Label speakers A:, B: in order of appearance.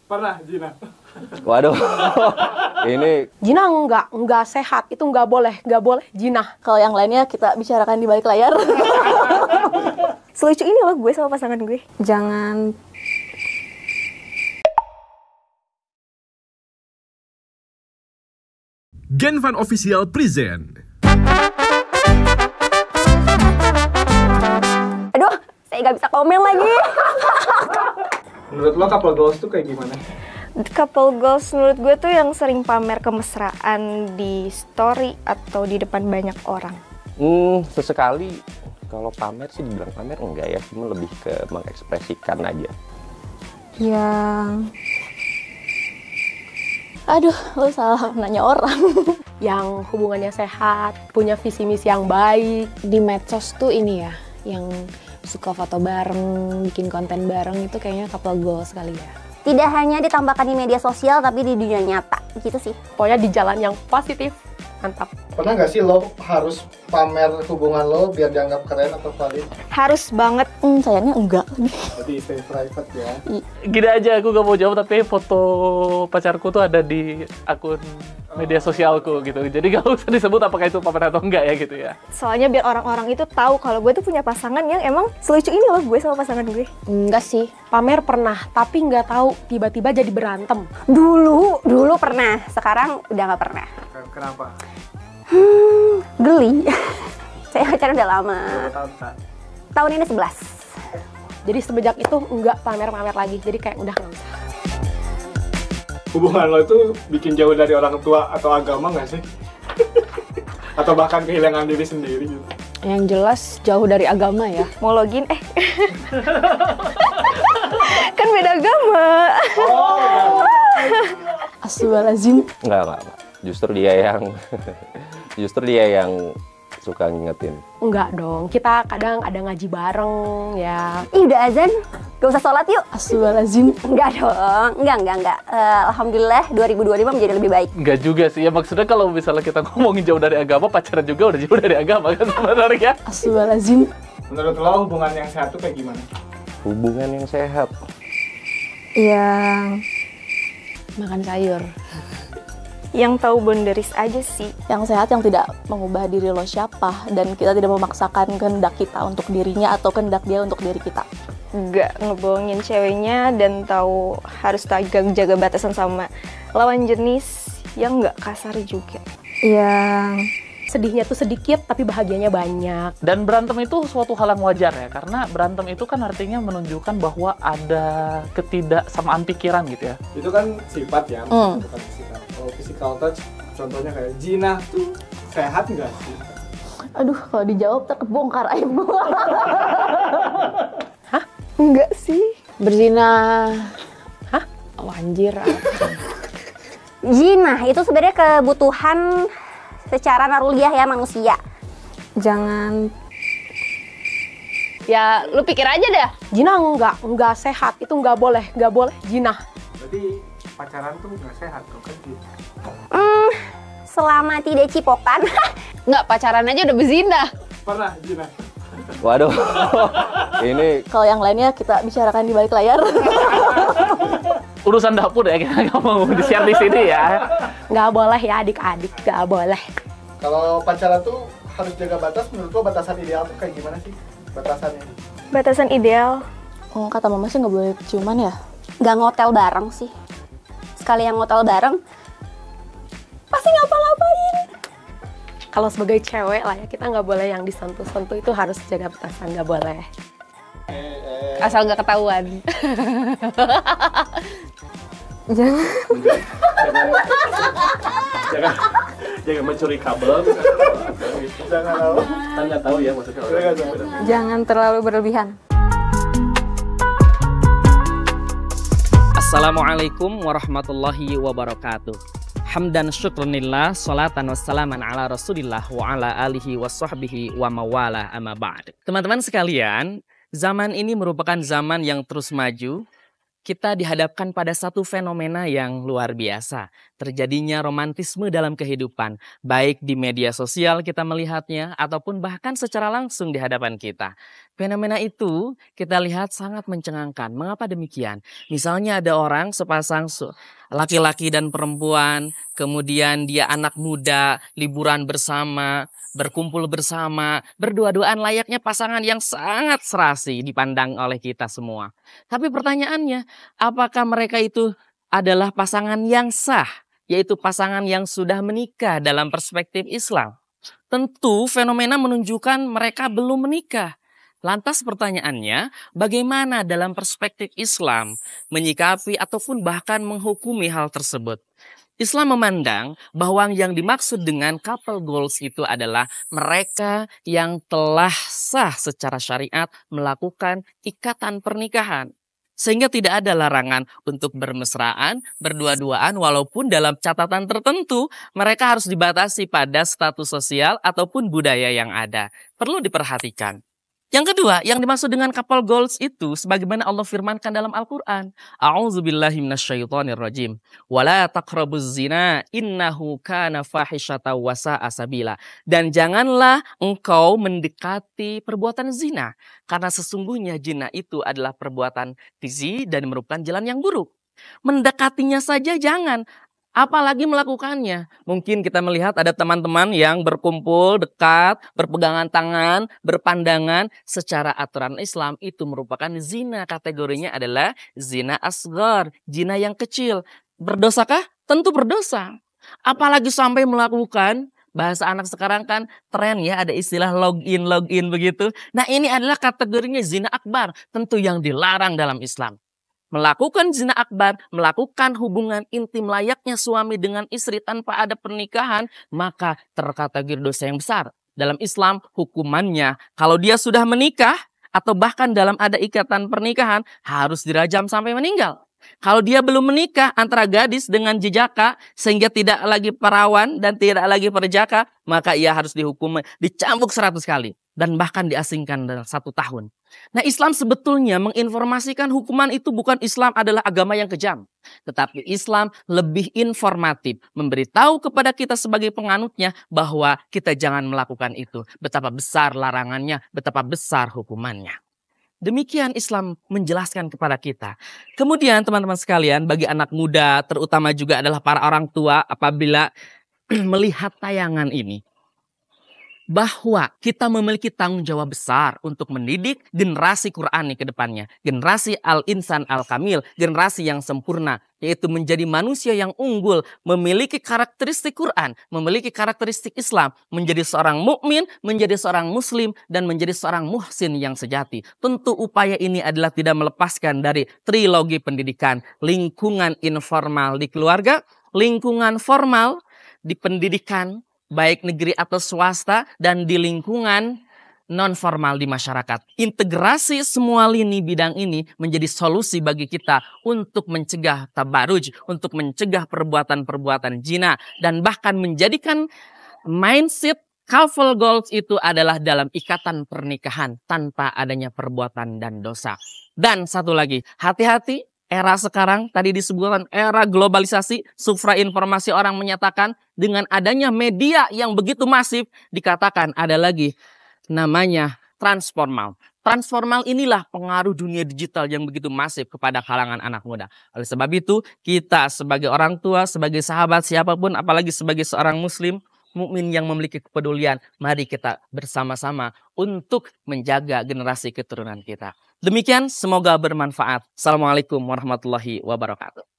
A: Pernah, Gina?
B: Waduh, ini
C: Zina nggak sehat, itu nggak boleh zina.
D: Kalau yang lainnya kita bicarakan di balik layar. Selucu ini loh gue sama pasangan gue. Jangan.
E: Genfan Official present.
D: Aduh, saya nggak bisa komen lagi.
A: Menurut lo couple goals tuh kayak gimana?
D: Couple goals menurut gue tuh yang sering pamer kemesraan di story atau di depan banyak orang.
B: sesekali kalau pamer sih dibilang pamer enggak ya, cuma lebih ke mengekspresikan aja.
D: Aduh, lo salah nanya orang.
C: Yang hubungannya sehat, punya visi misi yang baik.
F: Di medsos tuh ini ya, yang suka foto bareng, bikin konten bareng, itu kayaknya couple goals sekali ya.
D: Tidak hanya ditambahkan di media sosial tapi di dunia nyata, gitu sih.
C: Pokoknya di jalan yang positif, mantap.
A: Pernah nggak sih lo harus pamer hubungan lo biar dianggap keren atau valid?
D: Harus banget. Sayangnya enggak.
A: Jadi stay private ya.
G: Gini aja, aku gak mau jawab, tapi foto pacarku tuh ada di akun media sosialku gitu. Jadi gak usah disebut apakah itu pamer atau enggak ya gitu ya.
D: Soalnya biar orang-orang itu tahu kalau gue tuh punya pasangan yang emang selucu ini loh gue sama pasangan gue.
F: Enggak sih.
C: Pamer pernah, tapi nggak tahu tiba-tiba jadi berantem.
D: Dulu pernah, sekarang udah nggak pernah.
A: Kenapa?
D: Geli. Saya pacaran udah lama.
A: Berapa tahun, Kak?
D: Tahun ini 11.
C: Jadi semenjak itu nggak pamer-pamer lagi, jadi kayak udah nggak usah.
A: Hubungan lo itu bikin jauh dari orang tua atau agama nggak sih? Atau bahkan kehilangan diri sendiri gitu?
F: Yang jelas jauh dari agama ya.
D: Mau login kan beda agama.
F: Astagfirullahaladzim.
B: Enggak. Justru dia yang suka ngingetin.
C: Enggak dong, kita kadang ada ngaji bareng ya.
D: Ih, udah azan, gak usah sholat yuk.
F: Astagfirullahaladzim.
D: Enggak dong, enggak. Alhamdulillah 2025 menjadi lebih baik.
G: Enggak juga sih, ya maksudnya kalau misalnya kita ngomongin jauh dari agama, pacaran juga udah jauh dari agama kan sebenarnya.
F: Astagfirullahaladzim.
A: Menurut lo hubungan yang sehat tuh kayak gimana?
B: Hubungan yang sehat.
F: Makan sayur.
D: Yang tahu boundaries aja sih.
H: Yang sehat yang tidak mengubah diri lo siapa, dan kita tidak memaksakan kehendak kita untuk dirinya atau kehendak dia untuk diri kita.
D: Nggak ngebohongin ceweknya dan tahu harus jaga batasan sama lawan jenis yang nggak kasar juga.
C: Sedihnya tuh sedikit, tapi bahagianya banyak.
G: Dan berantem itu suatu hal yang wajar ya, karena berantem itu kan artinya menunjukkan bahwa ada ketidaksamaan pikiran gitu ya.
A: Itu kan sifat ya, bukan physical. Kalau physical touch, contohnya kayak Gina tuh sehat nggak sih?
H: Aduh, kalau dijawab terkebongkar aib gua.
C: Hah?
D: Enggak sih.
F: Berzina.
C: Hah?
F: Oh, anjir.
D: Zina itu sebenarnya kebutuhan secara naruliah ya manusia.
H: Jangan.
F: Ya, lu pikir aja dah.
C: Zina nggak sehat, itu nggak boleh zina.
A: Berarti pacaran tuh nggak sehat tuh kan?
D: Selama tidak cipokan.
F: Nggak, pacaran aja udah berzina.
A: Pernah, Gina?
B: Waduh, ini
H: Kalau yang lainnya kita bicarakan di balik layar.
G: Urusan dapur ya, kita nggak mau di-share di sini ya.
C: Nggak boleh ya adik-adik, nggak boleh.
A: Kalau pacaran tuh harus jaga batas, menurut lo batasan ideal tuh kayak gimana sih? Batasannya?
D: Batasan ideal.
H: Kata mama sih nggak boleh ciuman ya.
D: Nggak ngotel bareng sih. Sekali yang ngotel bareng, pasti ngapa-ngapain.
C: Kalau sebagai cewek lah ya, kita nggak boleh yang disentuh-sentuh, itu harus jaga batasan, nggak boleh.
F: Asal nggak ketahuan.
G: Jangan mencuri kabel.
A: Jangan tahu.
G: Kan nggak tahu ya maksudnya.
H: Jangan terlalu berlebihan.
I: Assalamualaikum warahmatullahi wabarakatuh. Hamdan syukranillah, salatan wassalaman ala rasulillah wa ala alihi wa sahbihi wa mawala amma ba'd. Teman-teman sekalian, zaman ini merupakan zaman yang terus maju. kita dihadapkan pada satu fenomena yang luar biasa. Terjadinya romantisme dalam kehidupan, baik di media sosial kita melihatnya, ataupun bahkan secara langsung di hadapan kita. Fenomena itu kita lihat sangat mencengangkan. Mengapa demikian? Misalnya ada orang sepasang laki-laki dan perempuan, kemudian dia anak muda, liburan bersama, berkumpul bersama, berdua-duaan layaknya pasangan yang sangat serasi dipandang oleh kita semua. Tapi pertanyaannya, apakah mereka itu adalah pasangan yang sah, yaitu pasangan yang sudah menikah dalam perspektif Islam? Tentu fenomena menunjukkan mereka belum menikah. Lantas pertanyaannya, bagaimana dalam perspektif Islam menyikapi ataupun bahkan menghukumi hal tersebut? Islam memandang bahwa yang dimaksud dengan couple goals itu adalah mereka yang telah sah secara syariat melakukan ikatan pernikahan. Sehingga tidak ada larangan untuk bermesraan, berdua-duaan, walaupun dalam catatan tertentu mereka harus dibatasi pada status sosial ataupun budaya yang ada. Perlu diperhatikan. Yang kedua, yang dimaksud dengan couple goals itu sebagaimana Allah firmankan dalam Al-Qur'an. A'udzubillahi minasyaitonirrajim. Wala taqrabuz zina innahu kana fahisyata wa sa'a sabila. Dan janganlah engkau mendekati perbuatan zina karena sesungguhnya zina itu adalah perbuatan keji dan merupakan jalan yang buruk. Mendekatinya saja jangan, apalagi melakukannya. Mungkin kita melihat ada teman-teman yang berkumpul dekat, berpegangan tangan, berpandangan. Secara aturan Islam itu merupakan zina. Kategorinya adalah zina asghar, zina yang kecil. Berdosakah? Tentu berdosa. Apalagi sampai melakukan, bahasa anak sekarang kan tren ya, ada istilah login begitu. Nah ini adalah kategorinya zina akbar, tentu yang dilarang dalam Islam. Melakukan zina akbar, melakukan hubungan intim layaknya suami dengan istri tanpa ada pernikahan, maka terkategori dosa yang besar. Dalam Islam hukumannya, kalau dia sudah menikah atau bahkan dalam ada ikatan pernikahan, harus dirajam sampai meninggal. Kalau dia belum menikah antara gadis dengan jejaka sehingga tidak lagi perawan dan tidak lagi perjaka, maka ia harus dihukum, dicambuk 100 kali. Dan bahkan diasingkan dalam 1 tahun. Nah Islam sebetulnya menginformasikan hukuman itu bukan Islam adalah agama yang kejam. Tetapi Islam lebih informatif. Memberitahu kepada kita sebagai penganutnya bahwa kita jangan melakukan itu. Betapa besar larangannya, betapa besar hukumannya. Demikian Islam menjelaskan kepada kita. Kemudian teman-teman sekalian, bagi anak muda terutama juga adalah para orang tua apabila melihat tayangan ini, bahwa kita memiliki tanggung jawab besar untuk mendidik generasi Qur'ani ke depannya. Generasi al-insan al-kamil, generasi yang sempurna, yaitu menjadi manusia yang unggul, memiliki karakteristik Quran, memiliki karakteristik Islam, menjadi seorang mukmin, menjadi seorang muslim, dan menjadi seorang muhsin yang sejati. Tentu upaya ini adalah tidak melepaskan dari trilogi pendidikan, lingkungan informal di keluarga, lingkungan formal di pendidikan, baik negeri atau swasta, dan di lingkungan non-formal di masyarakat. Integrasi semua lini bidang ini menjadi solusi bagi kita untuk mencegah tabaruj, untuk mencegah perbuatan-perbuatan zina, dan bahkan menjadikan mindset couple goals itu adalah dalam ikatan pernikahan tanpa adanya perbuatan dan dosa. Dan satu lagi, hati-hati. Era sekarang, tadi disebutkan era globalisasi, sufra informasi orang menyatakan dengan adanya media yang begitu masif, dikatakan ada lagi namanya transformal. Transformal inilah pengaruh dunia digital yang begitu masif kepada kalangan anak muda. Oleh sebab itu, kita sebagai orang tua, sebagai sahabat siapapun, apalagi sebagai seorang muslim, mukmin yang memiliki kepedulian, mari kita bersama-sama untuk menjaga generasi keturunan kita. Demikian, semoga bermanfaat. Assalamualaikum warahmatullahi wabarakatuh.